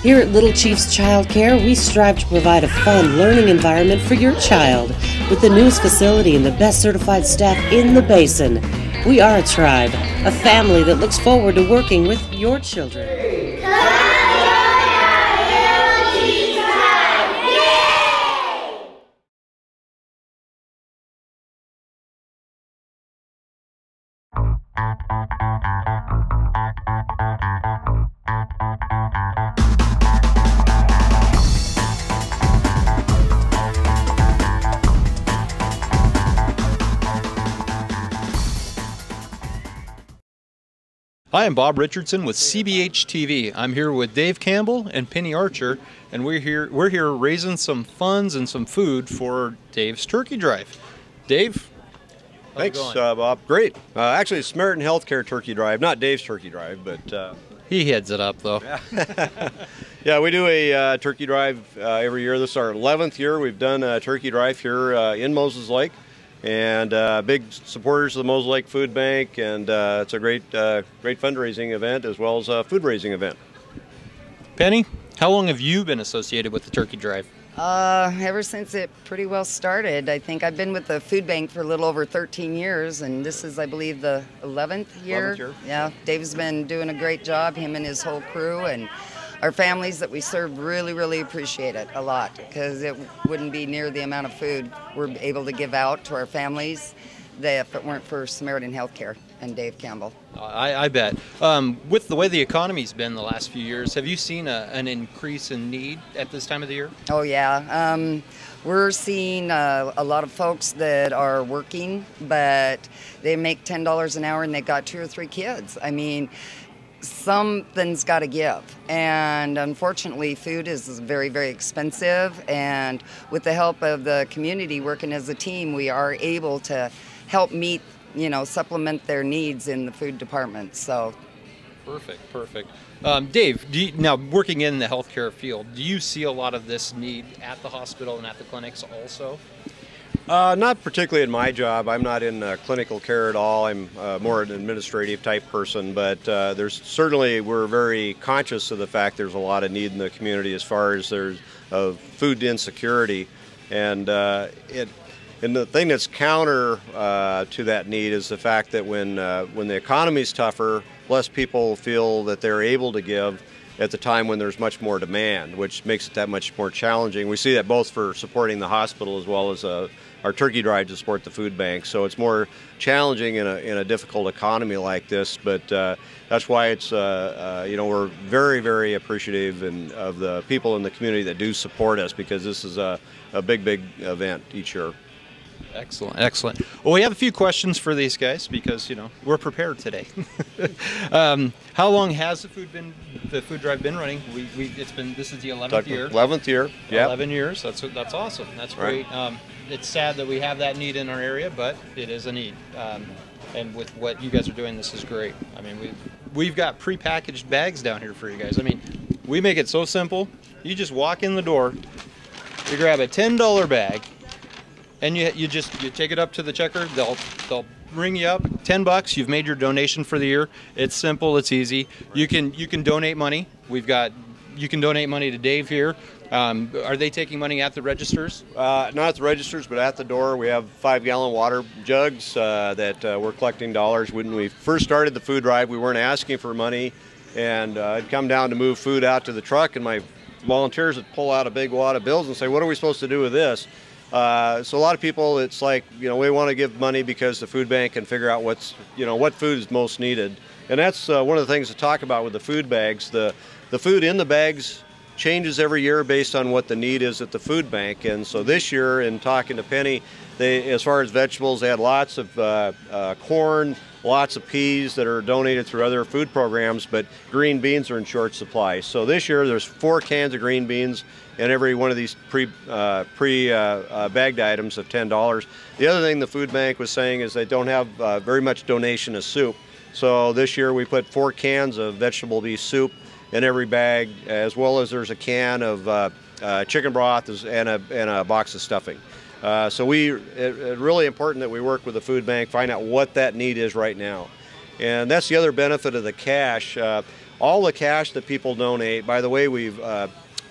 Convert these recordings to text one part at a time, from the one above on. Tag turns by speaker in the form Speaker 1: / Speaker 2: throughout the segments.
Speaker 1: Here at Little Chiefs Child Care, we strive to provide a fun learning environment for your child with the newest facility and the best certified staff in the Basin. We are a tribe, a family that looks forward to working with your children.
Speaker 2: Hi, I'm Bob Richardson with CBH TV. I'm here with Dave Campbell and Penny Archer, and we're here raising some funds and some food for Dave's Turkey Drive. Dave?
Speaker 3: Thanks, Bob. Great. Actually, it's Samaritan Healthcare Turkey Drive, not Dave's Turkey Drive, but...
Speaker 2: He heads it up, though.
Speaker 3: Yeah, we do a turkey drive every year. This is our 11th year. We've done a turkey drive here in Moses Lake. And big supporters of the Moses Lake Food Bank, and it's a great fundraising event as well as a food raising event.
Speaker 2: Penny, how long have you been associated with the Turkey Drive?
Speaker 4: Ever since it pretty well started. I think I've been with the food bank for a little over 13 years, and this is, I believe, the 11th year.
Speaker 3: 11th year.
Speaker 4: Yeah, Dave's been doing a great job, him and his whole crew, and our families that we serve really appreciate it a lot, because it wouldn't be near the amount of food we're able to give out to our families if it weren't for Samaritan Healthcare and Dave Campbell.
Speaker 2: I bet. With the way the economy's been the last few years, have you seen an increase in need at this time of the year?
Speaker 4: Oh, yeah. We're seeing a lot of folks that are working, but they make $10 an hour and they got 2 or 3 kids. I mean, something's got to give, and unfortunately food is very expensive, and with the help of the community working as a team, we are able to help meet, supplement their needs in the food department. So
Speaker 2: perfect. Dave, now working in the healthcare field, do you see a lot of this need at the hospital and at the clinics also?
Speaker 3: Not particularly in my job. I'm not in clinical care at all. I'm more an administrative type person, but we're very conscious of the fact there's a lot of need in the community as far as there's food insecurity, and the thing that's counter to that need is the fact that when the economy's tougher, less people feel that they're able to give at the time when there's much more demand, which makes it that much more challenging. We see that both for supporting the hospital as well as our turkey drive to support the food bank. So it's more challenging in a difficult economy like this, but that's why it's we're very appreciative of the people in the community that do support us, because this is a big event each year.
Speaker 2: Excellent. Well, we have a few questions for these guys because we're prepared today. How long has the food drive been running? This is the 11th year.
Speaker 3: 11th year. Yeah.
Speaker 2: 11 years. That's awesome. That's great.
Speaker 3: Right.
Speaker 2: It's sad that we have that need in our area, but it is a need. And with what you guys are doing, this is great. I mean, we've got prepackaged bags down here for you guys. I mean, we make it so simple. You just walk in the door, you grab a $10 bag, and you take it up to the checker. They'll ring you up $10. You've made your donation for the year. It's simple. It's easy. You can donate money. You can donate money to Dave here. Are they taking money at the registers?
Speaker 3: Not at the registers, but at the door. We have 5-gallon water jugs that we're collecting dollars. When we first started the food drive, we weren't asking for money, and I'd come down to move food out to the truck, and my volunteers would pull out a big wad of bills and say, "What are we supposed to do with this?" So a lot of people, it's like, we want to give money because the food bank can figure out what food is most needed. And that's one of the things to talk about with the food bags. The food in the bags changes every year based on what the need is at the food bank. And so this year, in talking to Penny, as far as vegetables, they had lots of corn, lots of peas that are donated through other food programs, but green beans are in short supply. So this year there's 4 cans of green beans in every one of these pre-bagged items of $10. The other thing the food bank was saying is they don't have very much donation of soup. So this year we put 4 cans of vegetable beef soup in every bag, as well as there's a can of chicken broth and a box of stuffing. So it's really important that we work with the food bank, find out what that need is right now. And that's the other benefit of the cash. all the cash that people donate. By the way, we've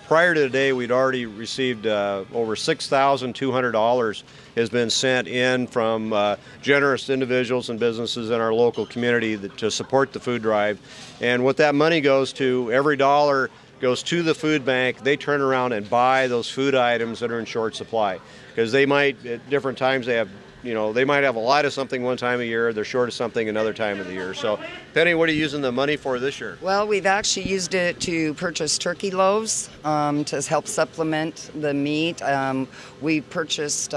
Speaker 3: prior to today, we'd already received over $6,200 has been sent in from generous individuals and businesses in our local community to support the food drive. And what that money goes to, every dollar goes to the food bank. They turn around and buy those food items that are in short supply, because they might, at different times, they have, they might have a lot of something one time a year, they're short of something another time of the year. So, Penny, what are you using the money for this year?
Speaker 4: Well, we've actually used it to purchase turkey loaves to help supplement the meat. We purchased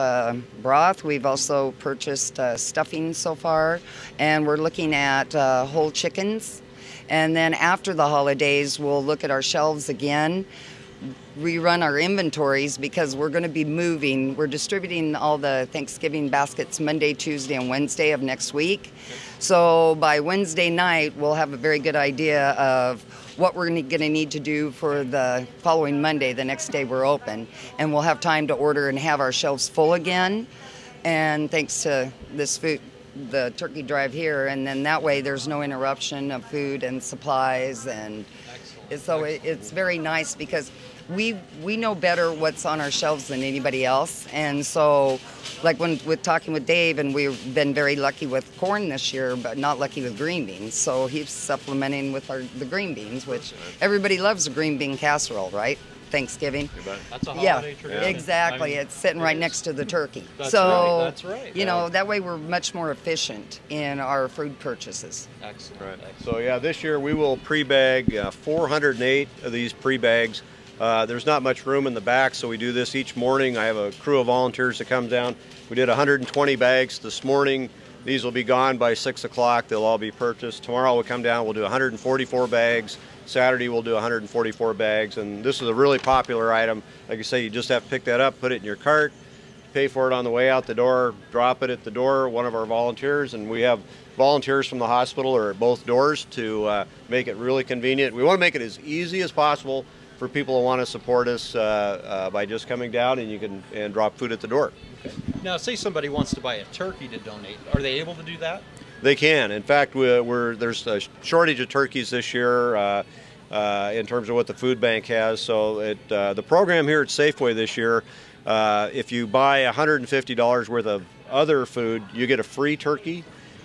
Speaker 4: broth. We've also purchased stuffing so far, and we're looking at whole chickens. And then after the holidays, we'll look at our shelves again, rerun our inventories, because we're going to be moving. We're distributing all the Thanksgiving baskets Monday, Tuesday, and Wednesday of next week. So by Wednesday night, we'll have a very good idea of what we're going to need to do for the following Monday, the next day we're open. And we'll have time to order and have our shelves full again. And thanks to this food, the turkey drive here, and then that way there's no interruption of food and supplies. And so it's very nice, because we know better what's on our shelves than anybody else. And so, like with talking with Dave, and we've been very lucky with corn this year, but not lucky with green beans. So he's supplementing with the green beans, which everybody loves a green bean casserole, right? Thanksgiving.
Speaker 2: That's a holiday tradition.
Speaker 4: Exactly. It's sitting right next to the turkey.
Speaker 2: That's
Speaker 4: so,
Speaker 2: right. That's right.
Speaker 4: That way we're much more efficient in our food purchases.
Speaker 2: Excellent.
Speaker 3: Right. So yeah, this year we will pre-bag 408 of these pre-bags. There's not much room in the back, so we do this each morning. I have a crew of volunteers that comes down. We did 120 bags this morning. These will be gone by 6 o'clock. They'll all be purchased. Tomorrow we'll come down, we'll do 144 bags. Saturday we'll do 144 bags, and this is a really popular item. Like I say, you just have to pick that up, put it in your cart, pay for it on the way out the door, drop it at the door, one of our volunteers, and we have volunteers from the hospital or at both doors to make it really convenient. We want to make it as easy as possible for people who want to support us by just coming down, and you can drop food at the door.
Speaker 2: Okay. Now, say somebody wants to buy a turkey to donate. Are they able to do that?
Speaker 3: They can. In fact, there's a shortage of turkeys this year in terms of what the food bank has. So the program here at Safeway this year, if you buy $150 worth of other food, you get a free turkey.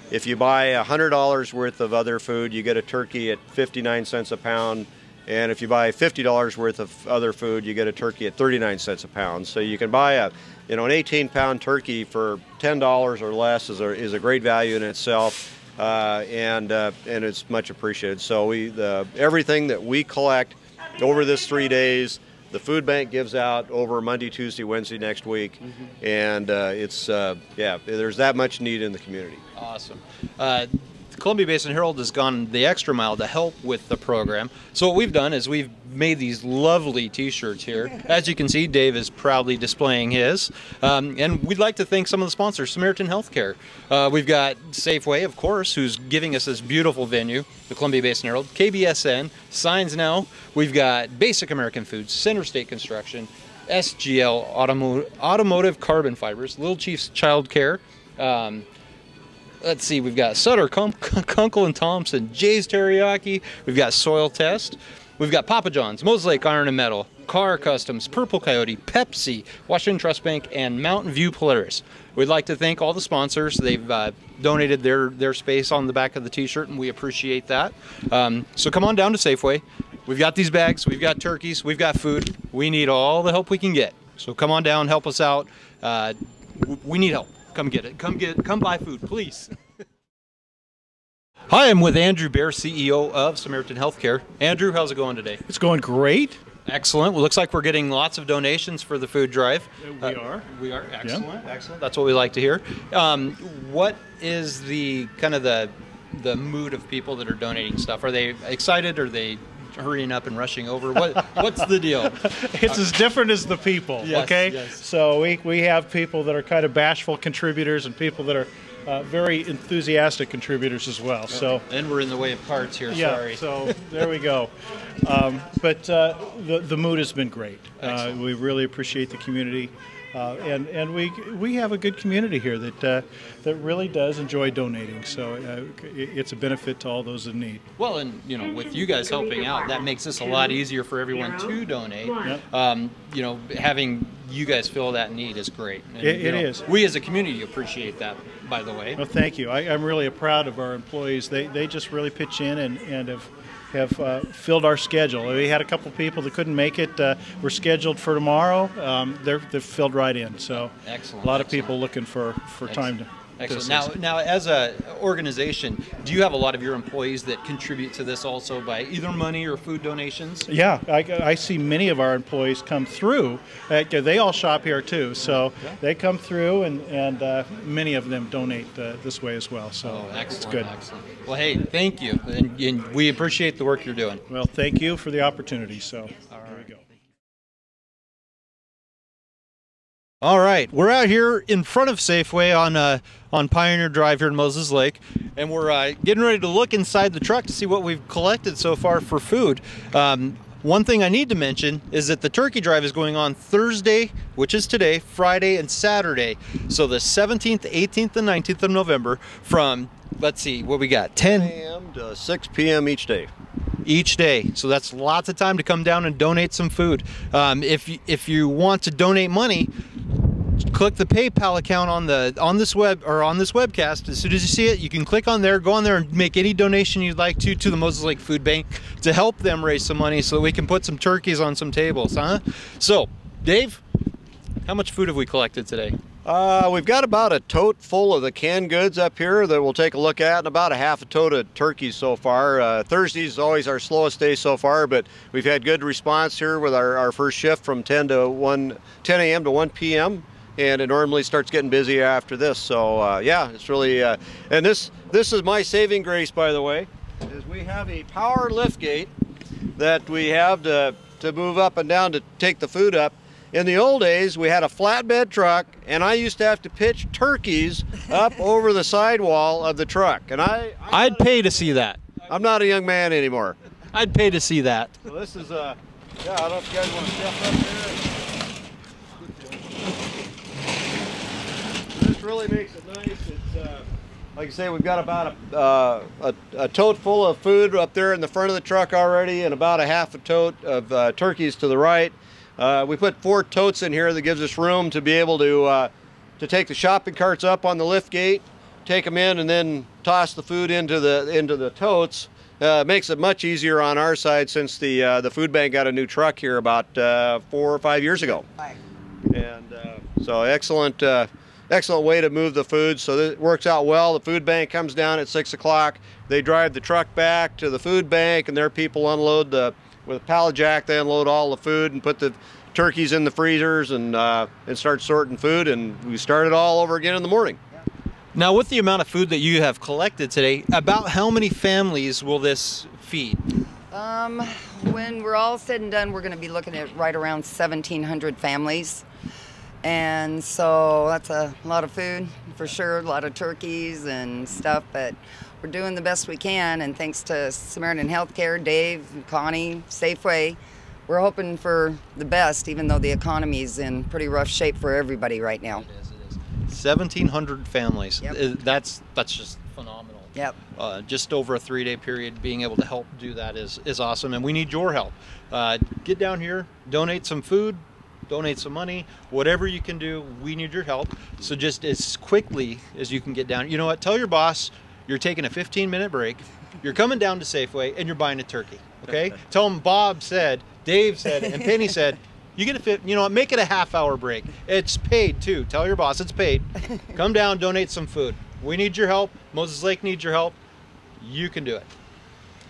Speaker 3: If you buy $100 worth of other food, you get a turkey at 59 cents a pound. And if you buy $50 worth of other food, you get a turkey at 39 cents a pound. So you can buy an 18-pound turkey for $10 or less is a great value in itself, and it's much appreciated. So everything that we collect over this 3 days, the food bank gives out over Monday, Tuesday, Wednesday next week, and there's that much need in the community.
Speaker 2: Awesome. The Columbia Basin Herald has gone the extra mile to help with the program. So what we've done is we've made these lovely t-shirts here. As you can see, Dave is proudly displaying his. And we'd like to thank some of the sponsors. Samaritan Healthcare. We've got Safeway, of course, who's giving us this beautiful venue, the Columbia Basin Herald, KBSN, Signs Now. We've got Basic American Foods, Center State Construction, SGL Automotive Carbon Fibers, Little Chief's Child Care. Let's see, we've got Sutter, Kunkel and Thompson, Jay's Teriyaki, we've got Soil Test, we've got Papa John's, Mose Lake Iron and Metal, Car Customs, Purple Coyote, Pepsi, Washington Trust Bank, and Mountain View Polaris. We'd like to thank all the sponsors. They've donated their space on the back of the t-shirt, and we appreciate that. So come on down to Safeway. We've got these bags, we've got turkeys, we've got food. We need all the help we can get. So come on down, help us out. We need help. Come get it. Come buy food, please. Hi, I'm with Andrew Bear, CEO of Samaritan Healthcare. Andrew, how's it going today?
Speaker 5: It's going great.
Speaker 2: Excellent. Well, looks like we're getting lots of donations for the food drive.
Speaker 5: We are.
Speaker 2: We are. Excellent.
Speaker 5: Yeah.
Speaker 2: Excellent. That's what we like to hear. What is the kind of the mood of people that are donating stuff? Are they excited? Are they hurrying up and rushing over? What's the deal?
Speaker 5: It's as different as the people,
Speaker 2: yes,
Speaker 5: okay?
Speaker 2: Yes.
Speaker 5: So we have people that are kind of bashful contributors and people that are very enthusiastic contributors as well. So
Speaker 2: and we're in the way of cards here,
Speaker 5: yeah,
Speaker 2: sorry.
Speaker 5: So there we go. But the mood has been great. We really appreciate the community And we have a good community here that really does enjoy donating. So it's a benefit to all those in need.
Speaker 2: Well, and with you guys helping out, that makes this a lot easier for everyone to donate.
Speaker 5: Yep.
Speaker 2: Having you guys fill that need is great. And,
Speaker 5: it is.
Speaker 2: We as a community appreciate that, by the way.
Speaker 5: Well, thank you. I'm really proud of our employees. They just really pitch in and have filled our schedule. We had a couple people that couldn't make it. We're scheduled for tomorrow. They've filled right in. So
Speaker 2: excellent.
Speaker 5: A lot of people looking for time to.
Speaker 2: Excellent. Now, as a organization, do you have a lot of your employees that contribute to this also by either money or food donations?
Speaker 5: Yeah, I see many of our employees come through. They all shop here too, so they come through, and many of them donate this way as well. So it's good.
Speaker 2: Excellent. Well, hey, thank you, and we appreciate the work you're doing.
Speaker 5: Well, thank you for the opportunity. So there we go.
Speaker 2: All right, we're out here in front of Safeway on Pioneer Drive here in Moses Lake, and we're getting ready to look inside the truck to see what we've collected so far for food. One thing I need to mention is that the turkey drive is going on Thursday, which is today, Friday, and Saturday. So the 17th, 18th, and 19th of November from, let's see, what we got, 10
Speaker 3: a.m. to 6 p.m. each day.
Speaker 2: Each day. So that's lots of time to come down and donate some food. If you want to donate money, click the PayPal account on this webcast. As soon as you see it, you can click on there, go on there and make any donation you'd like to the Moses Lake Food Bank to help them raise some money so that we can put some turkeys on some tables, huh? So, Dave, how much food have we collected today?
Speaker 3: We've got about a tote full of the canned goods up here that we'll take a look at, and about a half a tote of turkeys so far. Thursdays is always our slowest day so far, but we've had good response here with our first shift from 10 a.m. to 1 p.m. and it normally starts getting busy after this. So yeah, it's really and this is my saving grace, by the way, is we have a power lift gate that we have to move up and down to take the food up. In the old days, we had a flatbed truck, and I used to have to pitch turkeys up over the sidewall of the truck. And
Speaker 2: I'd pay to see that.
Speaker 3: I'm not a young man anymore.
Speaker 2: I'd pay to see that.
Speaker 3: So this is yeah, I don't know if you guys want to step up there. This really makes it nice. It's like I say, we've got about a tote full of food up there in the front of the truck already, and about a half a tote of turkeys to the right. We put 4 totes in here that gives us room to be able to take the shopping carts up on the lift gate, take them in, and then toss the food into the totes. Makes it much easier on our side since the food bank got a new truck here about 4 or 5 years ago. And so excellent way to move the food. So it works out well. The food bank comes down at 6 o'clock. They drive the truck back to the food bank, and their people unload with a pallet jack. They unload all the food and put the turkeys in the freezers and start sorting food, and we start it all over again in the morning.
Speaker 2: Now, with the amount of food that you have collected today, about how many families will this feed?
Speaker 4: When we're all said and done, we're going to be looking at right around 1,700 families. And so that's a lot of food for sure, a lot of turkeys and stuff, but we're doing the best we can, and thanks to Samaritan Healthcare, Dave, Connie, Safeway, we're hoping for the best, even though the economy is in pretty rough shape for everybody right now.
Speaker 2: It is. 1,700 families.
Speaker 4: Yep.
Speaker 2: That's just phenomenal.
Speaker 4: Yep.
Speaker 2: Just over a 3-day period, being able to help do that is awesome, and we need your help. Get down here, donate some food, donate some money, whatever you can do, we need your help. So just as quickly as you can get down, you know what, tell your boss you're taking a 15-minute break, you're coming down to Safeway, and you're buying a turkey, okay? Tell them Bob said, Dave said, and Penny said, you get make it a half-hour break. It's paid too. Tell your boss it's paid. Come down, donate some food. We need your help. Moses Lake needs your help. You can do it.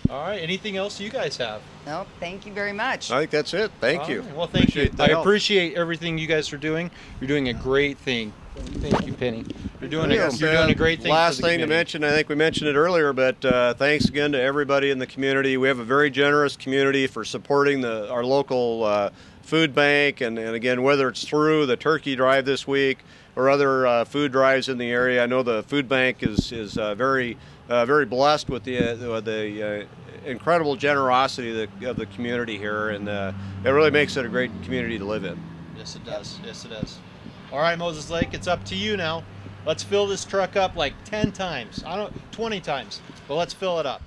Speaker 2: All right, anything else you guys have?
Speaker 4: Nope, thank you very much.
Speaker 3: I think that's it. Thank you.
Speaker 2: Well, thank you. I
Speaker 3: help.
Speaker 2: appreciate everything you guys are doing. You're doing a great thing. Thank you, Penny. You're doing a great thing.
Speaker 3: Last thing to mention, I think we mentioned it earlier, but thanks again to everybody in the community. We have a very generous community for supporting our local food bank, and again, whether it's through the turkey drive this week or other food drives in the area. I know the food bank is very blessed with the incredible generosity of the community here, and it really makes it a great community to live in.
Speaker 2: Yes, it does. Yes, it does. All right, Moses Lake, it's up to you now. Let's fill this truck up like 10 times. 20 times, but let's fill it up.